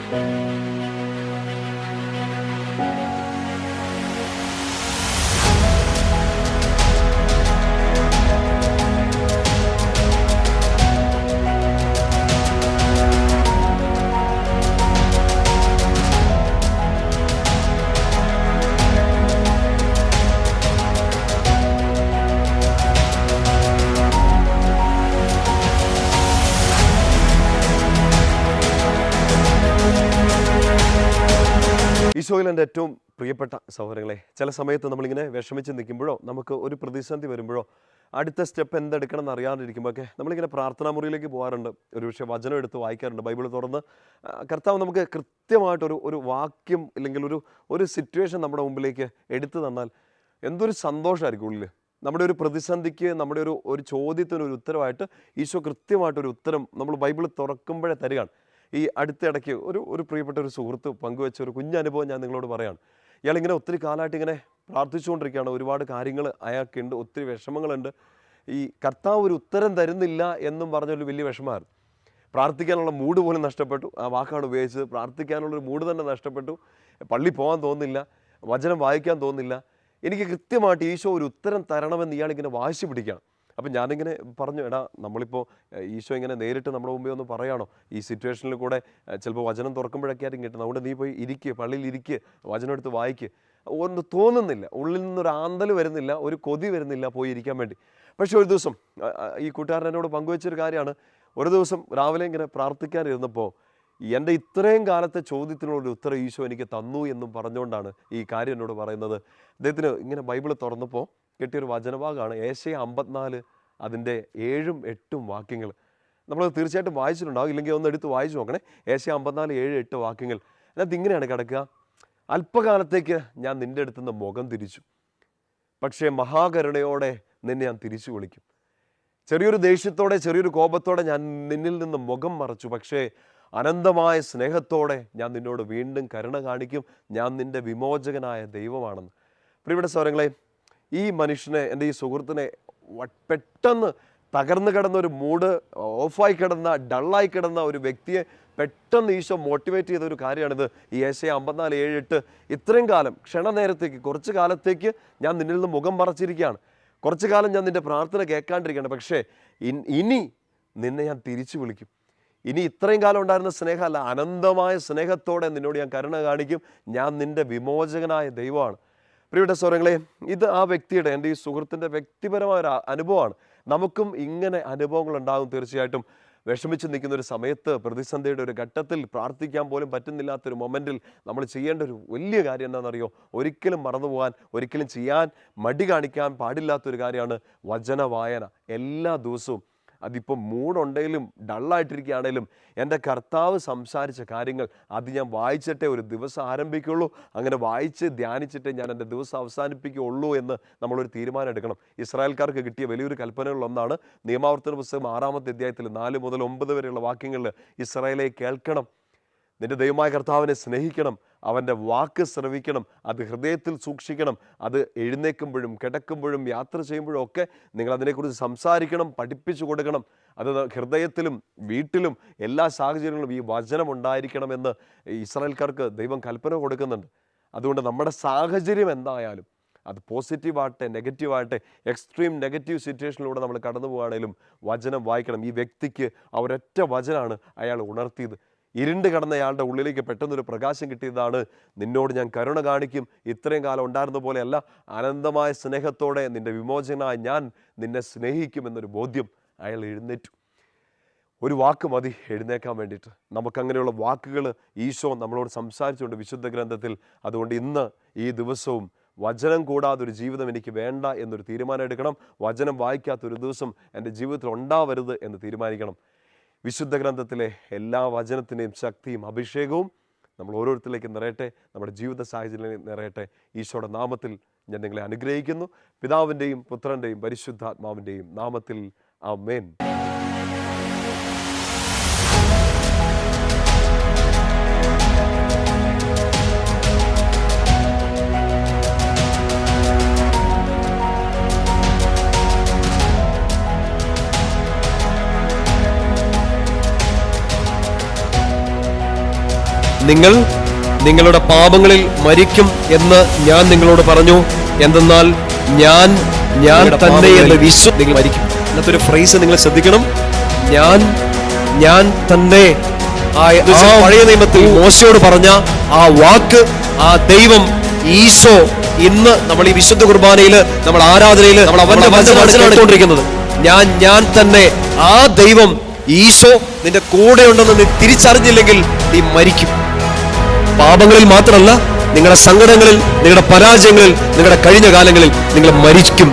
ഈശോയിൽ എൻ്റെ ഏറ്റവും പ്രിയപ്പെട്ട സഹോദരങ്ങളെ, ചില സമയത്ത് നമ്മളിങ്ങനെ വിഷമിച്ച് നിൽക്കുമ്പോഴോ നമുക്ക് ഒരു പ്രതിസന്ധി വരുമ്പോഴോ അടുത്ത സ്റ്റെപ്പ് എന്തെടുക്കണം എന്ന് അറിയാണ്ടിരിക്കുമ്പോഴൊക്കെ നമ്മളിങ്ങനെ പ്രാർത്ഥനാ മുറിയിലേക്ക് പോകാറുണ്ട്. ഒരുപക്ഷെ വചനം എടുത്ത് വായിക്കാറുണ്ട്, ബൈബിൾ തുറന്ന് കർത്താവ് നമുക്ക് കൃത്യമായിട്ടൊരു വാക്യം അല്ലെങ്കിൽ ഒരു സിറ്റുവേഷൻ നമ്മുടെ മുമ്പിലേക്ക് എടുത്തു തന്നാൽ എന്തൊരു സന്തോഷമായിരിക്കും ഉള്ളിൽ. നമ്മുടെ ഒരു പ്രതിസന്ധിക്ക്, നമ്മുടെ ഒരു ചോദ്യത്തിന് ഒരു ഉത്തരവായിട്ട് ഈശോ കൃത്യമായിട്ടൊരു ഉത്തരം നമ്മൾ ബൈബിൾ തുറക്കുമ്പോഴേ തരികയാണ്. ഈ അടുത്തിടയ്ക്ക് ഒരു പ്രിയപ്പെട്ട ഒരു സുഹൃത്ത് പങ്കുവെച്ച ഒരു കുഞ്ഞനുഭവം ഞാൻ നിങ്ങളോട് പറയാണ്. ഇയാളിങ്ങനെ ഒത്തിരി കാലമായിട്ട് ഇങ്ങനെ പ്രാർത്ഥിച്ചുകൊണ്ടിരിക്കുകയാണ്. ഒരുപാട് കാര്യങ്ങൾ അയാൾക്കുണ്ട്, ഒത്തിരി വിഷമങ്ങളുണ്ട്. ഈ കർത്താവ് ഒരു ഉത്തരം തരുന്നില്ല എന്നും പറഞ്ഞൊരു വലിയ വിഷമമായിരുന്നു. പ്രാർത്ഥിക്കാനുള്ള മൂഡ് പോലും നഷ്ടപ്പെട്ടു. ആ വാക്കാണ് ഉപയോഗിച്ചത്. പ്രാർത്ഥിക്കാനുള്ളൊരു മൂഡ് തന്നെ നഷ്ടപ്പെട്ടു. പള്ളി പോകാൻ തോന്നുന്നില്ല, വചനം വായിക്കാൻ തോന്നുന്നില്ല. എനിക്ക് കൃത്യമായിട്ട് ഈശോ ഒരു ഉത്തരം തരണമെന്ന് ഇയാളിങ്ങനെ വാശി പിടിക്കുകയാണ്. അപ്പം ഞാനിങ്ങനെ പറഞ്ഞു, എടാ നമ്മളിപ്പോൾ ഈശോ ഇങ്ങനെ നേരിട്ട് നമ്മുടെ മുമ്പേ ഒന്ന് പറയാണോ, ഈ സിറ്റുവേഷനിൽ കൂടെ ചിലപ്പോൾ വചനം തുറക്കുമ്പോഴൊക്കെ ആയിരിക്കും കിട്ടുന്നത്. അതുകൊണ്ട് നീ പോയി ഇരിക്കുക, പള്ളിയിൽ ഇരിക്കുക, വചനം എടുത്ത് വായിക്കുക. ഒന്നും തോന്നുന്നില്ല, ഉള്ളിൽ നിന്നൊരു ആന്തൽ വരുന്നില്ല, ഒരു കൊതി വരുന്നില്ല പോയി ഇരിക്കാൻ വേണ്ടി. പക്ഷേ ഒരു ദിവസം ഈ കൂട്ടുകാരൻ എന്നോട് പങ്കുവെച്ചൊരു കാര്യമാണ്. ഒരു ദിവസം രാവിലെ ഇങ്ങനെ പ്രാർത്ഥിക്കാനിരുന്നപ്പോൾ എൻ്റെ ഇത്രയും കാലത്തെ ചോദ്യത്തിനുള്ളൊരു ഉത്തരം ഈശോ എനിക്ക് തന്നു എന്നും പറഞ്ഞുകൊണ്ടാണ് ഈ കാര്യം എന്നോട് പറയുന്നത്. അദ്ദേഹത്തിന് ഇങ്ങനെ ബൈബിൾ തുറന്നപ്പോൾ കിട്ടിയൊരു വചനഭാഗമാണ് ഏശയ്യാ 54 അതിൻ്റെ 7ഉം 8ഉം വാക്യങ്ങൾ. നമ്മൾ തീർച്ചയായിട്ടും വായിച്ചിട്ടുണ്ടാവും, ഇല്ലെങ്കിൽ ഒന്ന് എടുത്ത് വായിച്ചു നോക്കണേ. ഏശയ്യാ 54 7, 8 വാക്യങ്ങൾ. അതിനകത്ത് ഇങ്ങനെയാണ് കിടക്കുക: അല്പകാലത്തേക്ക് ഞാൻ നിൻ്റെ അടുത്ത് നിന്ന് മുഖം തിരിച്ചു, പക്ഷേ മഹാകരുണയോടെ നിന്നെ ഞാൻ തിരിച്ചു വിളിക്കും. ചെറിയൊരു ദേഷ്യത്തോടെ, ചെറിയൊരു കോപത്തോടെ ഞാൻ നിന്നിൽ നിന്ന് മുഖം മറച്ചു, പക്ഷേ അനന്തമായ സ്നേഹത്തോടെ ഞാൻ നിന്നോട് വീണ്ടും കരുണ കാണിക്കും. ഞാൻ നിൻ്റെ വിമോചകനായ ദൈവമാണെന്ന്. പ്രിയപ്പെട്ട സഹോദരങ്ങളെ, ഈ മനുഷ്യനെ, എൻ്റെ ഈ സുഹൃത്തിനെ പെട്ടെന്ന് തകർന്നു കിടന്ന ഒരു മൂഡ്, ഓഫായി കിടന്ന, ഡള്ളായി കിടന്ന ഒരു വ്യക്തിയെ പെട്ടെന്ന് ഈശോ മോട്ടിവേറ്റ് ചെയ്ത ഒരു കാര്യമാണിത്. ഈ ഏശയ്യാ 54 7, 8. ഇത്രയും കാലം, ക്ഷണനേരത്തേക്ക്, കുറച്ച് കാലത്തേക്ക് ഞാൻ നിന്നിൽ നിന്ന് മുഖം മറച്ചിരിക്കുകയാണ്. കുറച്ച് കാലം ഞാൻ നിൻ്റെ പ്രാർത്ഥന കേൾക്കാണ്ടിരിക്കുകയാണ്. പക്ഷേ ഇനി നിന്നെ ഞാൻ തിരിച്ചു വിളിക്കും. ഇനി ഇത്രയും കാലം ഉണ്ടായിരുന്ന സ്നേഹമല്ല, അനന്തമായ സ്നേഹത്തോടെ നിന്നോട് ഞാൻ കരുണ കാണിക്കും. ഞാൻ നിൻ്റെ വിമോചകനായ ദൈവമാണ്. പ്രിയപ്പെട്ട സഹോദരങ്ങളെ, ഇത് ആ വ്യക്തിയുടെ, എൻ്റെ ഈ സുഹൃത്തിൻ്റെ വ്യക്തിപരമായ ഒരു അനുഭവമാണ്. നമുക്കും ഇങ്ങനെ അനുഭവങ്ങൾ ഉണ്ടാകും. തീർച്ചയായിട്ടും വിഷമിച്ച് നിൽക്കുന്ന ഒരു സമയത്ത്, പ്രതിസന്ധിയുടെ ഒരു ഘട്ടത്തിൽ, പ്രാർത്ഥിക്കാൻ പോലും പറ്റുന്നില്ലാത്തൊരു മൊമെൻറ്റിൽ നമ്മൾ ചെയ്യേണ്ട ഒരു വലിയ കാര്യം എന്താണെന്നറിയോ? ഒരിക്കലും മറന്നുപോകാൻ, ഒരിക്കലും ചെയ്യാൻ മടി കാണിക്കാൻ പാടില്ലാത്തൊരു കാര്യമാണ് വചന വായന. എല്ലാ ദിവസവും, അതിപ്പോൾ മൂടുണ്ടെങ്കിലും ഡള്ളായിട്ടിരിക്കുകയാണെങ്കിലും എൻ്റെ കർത്താവ് സംസാരിച്ച കാര്യങ്ങൾ അത് ഞാൻ വായിച്ചിട്ടേ ഒരു ദിവസം ആരംഭിക്കുള്ളൂ. അങ്ങനെ വായിച്ച് ധ്യാനിച്ചിട്ടേ ഞാൻ എൻ്റെ ദിവസം അവസാനിപ്പിക്കുകയുള്ളൂ എന്ന് നമ്മളൊരു തീരുമാനം എടുക്കണം. ഇസ്രായേൽക്കാർക്ക് കിട്ടിയ വലിയൊരു കൽപ്പനകളിലൊന്നാണ് നിയമാവർത്തന പുസ്തകം 6-ാമത്തെ അധ്യായത്തിൽ 4 മുതൽ 9 വരെയുള്ള വാക്യങ്ങളിൽ, ഇസ്രായേലെ കേൾക്കണം, നിന്റെ ദൈവമായ കർത്താവിനെ സ്നേഹിക്കണം, അവൻ്റെ വാക്ക് ശ്രവിക്കണം, അത് ഹൃദയത്തിൽ സൂക്ഷിക്കണം, അത് എഴുന്നേൽക്കുമ്പോഴും കിടക്കുമ്പോഴും യാത്ര ചെയ്യുമ്പോഴും ഒക്കെ നിങ്ങൾ അതിനെക്കുറിച്ച് സംസാരിക്കണം, പഠിപ്പിച്ചു കൊടുക്കണം. അത് ഹൃദയത്തിലും വീട്ടിലും എല്ലാ സാഹചര്യങ്ങളിലും ഈ വചനം ഉണ്ടായിരിക്കണമെന്ന് ഇസ്രായേൽക്കാർക്ക് ദൈവം കൽപ്പന കൊടുക്കുന്നുണ്ട്. അതുകൊണ്ട് നമ്മുടെ സാഹചര്യം എന്തായാലും, അത് പോസിറ്റീവാകട്ടെ നെഗറ്റീവാകട്ടെ, എക്സ്ട്രീം നെഗറ്റീവ് സിറ്റുവേഷനിലൂടെ നമ്മൾ കടന്നു പോകുകയാണെങ്കിലും വചനം വായിക്കണം. ഈ വ്യക്തിക്ക് ആ ഒരൊറ്റ വചനമാണ് അയാൾ ഉണർത്തിയത്. ഇരുണ്ട് കടന്നയാളുടെ ഉള്ളിലേക്ക് പെട്ടെന്നൊരു പ്രകാശം കിട്ടിയതാണ്: നിന്നോട് ഞാൻ കരുണ കാണിക്കും, ഇത്രയും കാലം ഉണ്ടായിരുന്ന പോലെയല്ല, അനന്തമായ സ്നേഹത്തോടെ നിൻ്റെ വിമോചകനായി ഞാൻ നിന്നെ സ്നേഹിക്കുമെന്നൊരു ബോധ്യം. അയാൾ എഴുന്നേറ്റു. ഒരു വാക്ക് മതി എഴുന്നേക്കാൻ വേണ്ടിയിട്ട്. നമുക്കങ്ങനെയുള്ള വാക്കുകൾ ഈശോ നമ്മളോട് സംസാരിച്ചുകൊണ്ട് വിശുദ്ധ ഗ്രന്ഥത്തിൽ. അതുകൊണ്ട് ഇന്ന് ഈ ദിവസവും വചനം കൂടാതെ ഒരു ജീവിതം എനിക്ക് വേണ്ട എന്നൊരു തീരുമാനം എടുക്കണം. വചനം വായിക്കാത്തൊരു ദിവസം എൻ്റെ ജീവിതത്തിൽ ഉണ്ടാവരുത് എന്ന് തീരുമാനിക്കണം. വിശുദ്ധ ഗ്രന്ഥത്തിലെ എല്ലാ വചനത്തിൻ്റെയും ശക്തിയും അഭിഷേകവും നമ്മൾ ഓരോരുത്തരിലേക്ക് നിറയട്ടെ, നമ്മുടെ ജീവിത സാഹചര്യം നിറയട്ടെ. ഈശോയുടെ നാമത്തിൽ ഞാൻ നിങ്ങളെ അനുഗ്രഹിക്കുന്നു. പിതാവിൻ്റെയും പുത്രൻ്റെയും പരിശുദ്ധാത്മാവിൻ്റെയും നാമത്തിൽ ആമേൻ. നിങ്ങൾ നിങ്ങളുടെ പാപങ്ങളിൽ മരിക്കും എന്ന് ഞാൻ നിങ്ങളോട് പറഞ്ഞു. എന്തെന്നാൽ ഞാൻ തന്നെ എന്ന് നിങ്ങൾ മരിക്കും. ഇന്നത്തെ ഒരു ഫ്രേസ് നിങ്ങൾ ശ്രദ്ധിക്കണം. ഞാൻ തന്നെ. പഴയ നിയമത്തിൽ മോശയോട് പറഞ്ഞ ആ വാക്ക്, ആ ദൈവം ഈശോ ഇന്ന് നമ്മൾ ഈ വിശുദ്ധ കുർബാനയിൽ, നമ്മൾ ആരാധനയിൽ നമ്മൾ അവന്റെ വചനമാണ് കേട്ടുകൊണ്ടിരിക്കുന്നത്. ഞാൻ തന്നെ. ആ ദൈവം ഈശോ നിന്റെ കൂടെ ഉണ്ടെന്ന് നീ തിരിച്ചറിഞ്ഞില്ലെങ്കിൽ നീ മരിക്കും. പാപങ്ങളിൽ മാത്രമല്ല, നിങ്ങളുടെ സങ്കടങ്ങളിൽ, നിങ്ങളുടെ പരാജയങ്ങളിൽ, നിങ്ങളുടെ കഴിഞ്ഞ കാലങ്ങളിൽ നിങ്ങൾ മരിക്കും.